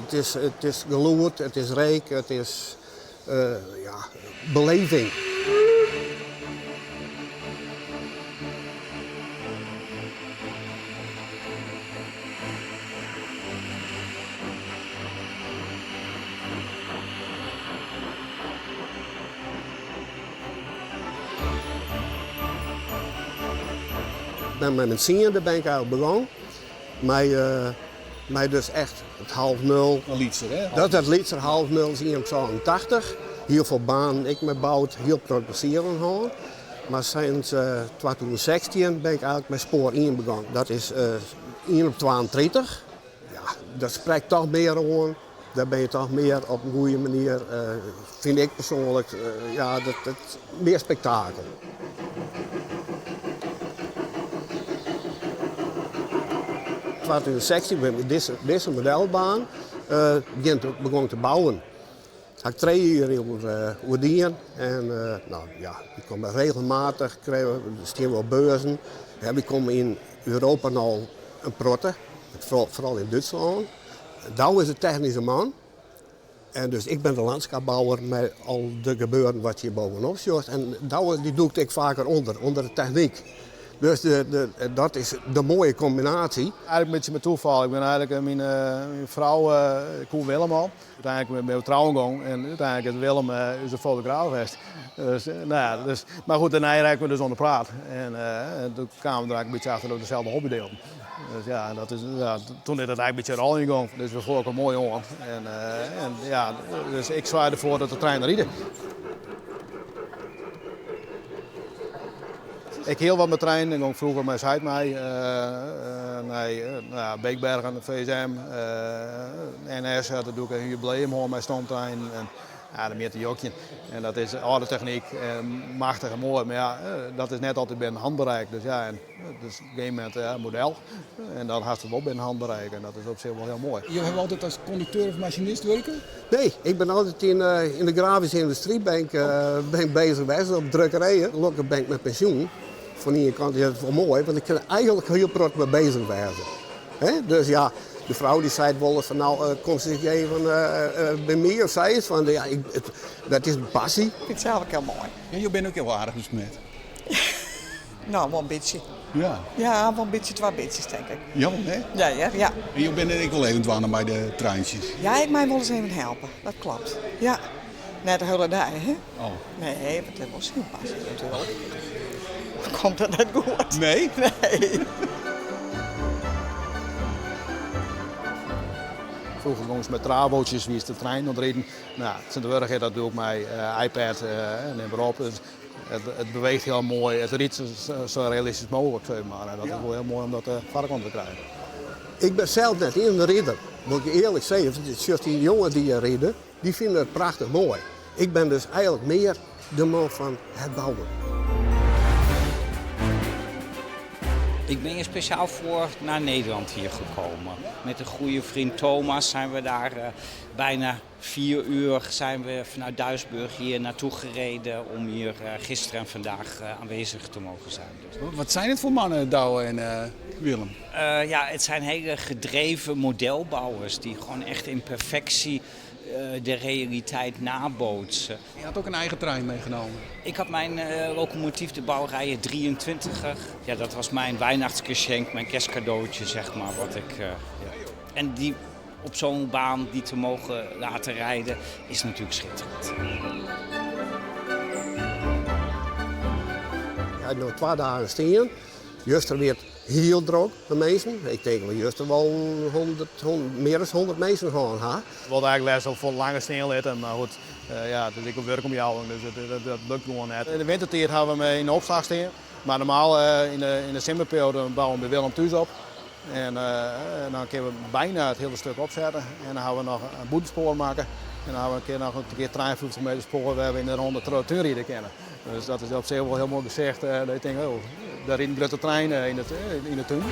Het is geloerd, het is rijk, het is beleving. Ik ben met mijn senior, ben ik eigenlijk begonnen. Mij dus echt het 0,5. Een Lietser, hè? Dat is het Lietser 0,5 in 1982. Heel veel banen, ik met bouwd, heel produceren gewoon. Maar sinds 2016 ben ik eigenlijk met spoor 1 begonnen. Dat is 1 op 32. Ja, dat spreekt toch meer gewoon. Daar ben je toch meer op een goede manier, vind ik persoonlijk, dat meer spektakel. In 2016 ben ik deze modelbaan begon te bouwen. Had ik 3 uur over dien en ik kom regelmatig, er staan wel beurzen. Ik kom in Europa al een protte, vooral in Duitsland. Douw is de technische man. En dus ik ben de landschapbouwer met al de gebeuren wat je bovenop ziet. En Douw die doe ik vaker onder de techniek. Dus dat is de mooie combinatie. Eigenlijk een beetje met toeval. Ik ben eigenlijk mijn vrouw, Koen Willem al. Uiteindelijk ben we trouwen gegaan en uiteindelijk is Willem is een fotograaf geweest. Maar goed, daarna raakten we dus onder praat. En toen kwamen we er eigenlijk een beetje achter dat we dezelfde hobby deelden. Dus ja, toen is het eigenlijk een beetje rol ingegaan. Dus we vonden het mooi aan. Dus ik zwaaide ervoor dat de trein rieden. Ik heel wat met trein. Ik ging vroeger met Zuidmei naar Beekbergen, VSM, NS. Dat doe ik een jubileum met stoomtrein. Ja, dat meer te jokje. En dat is oude techniek, machtig en mooi. Maar ja, dat is net altijd binnen handbereik. Dus ja, dus op een gegeven moment een model. En dan had het wel binnen handbereik. En dat is op zich wel heel mooi. Je hebt altijd als conducteur of machinist werken? Nee, ik ben altijd in de grafische industrie ben ik bezig geweest op drukkerijen. Gelukkig ben ik met pensioen. Van die kant is het wel mooi, want ik kan eigenlijk heel prot mee bezig zijn. Dus ja, de vrouw die zei wel van komt ze even bij mij of zei het van dat is een passie. Ik vind het zelf ook heel mooi. Ja, je bent ook heel aardig besmet. Nou, wel een beetje. Ja. Ja, wel een beetje, 2 beetjes denk ik. Jammer, hè? Ja. En je bent ik wel even aan bij de treintjes. Ja, ik mij wel eens even helpen. Dat klopt. Ja. Net de hele dag, hè? Oh. Nee, want dat was heel passie natuurlijk. Komt dat net goed? Nee? Nee. Vroeger gingen ze met travootjes, wie is de trein ontreden. Nou, tegenwoordig dat doe ik met iPad en neem erop. Het beweegt heel mooi, het riet zo realistisch mogelijk, zeg maar. En dat is wel heel mooi om dat varken te krijgen. Ik ben zelf net in de ridder. Moet ik eerlijk zeggen, die jongen die ridden, die vinden het prachtig mooi. Ik ben dus eigenlijk meer de man van het bouwen. Ik ben hier speciaal voor naar Nederland hier gekomen. Met een goede vriend Thomas zijn we daar bijna 4 uur zijn we vanuit Duisburg hier naartoe gereden om hier gisteren en vandaag aanwezig te mogen zijn. Wat zijn het voor mannen, Douwe en Willem? Het zijn hele gedreven modelbouwers die gewoon echt in perfectie de realiteit nabootsen. Je had ook een eigen trein meegenomen. Ik had mijn locomotief, de bouwrijen 23er. Ja, dat was mijn Weihnachtsgeschenk, mijn kerstcadeautje, zeg maar. En die op zo'n baan die te mogen laten rijden, is natuurlijk schitterend. Ik had nog 2 dagen staan. Juster werd heel druk, de mensen. Ik denk dat juster wel meer dan 100 mensen gaan. We wilden eigenlijk best wel voor lange sneeuw zitten, maar goed, het is ook werk om jou, dus dat lukt gewoon net. In de wintertijd hebben we in de opslag staan, maar normaal in de zomerperiode bouwen we Willem thuis op. En dan kunnen we bijna het hele stuk opzetten en dan gaan we nog een boetenspoor maken. En dan gaan we nog een keer 53 meter sporen waar we in de ronde tuinrijden kennen. Dus dat is op zich wel heel mooi gezegd. Dat ik denk, daar rijdt een grote trein in de tuin.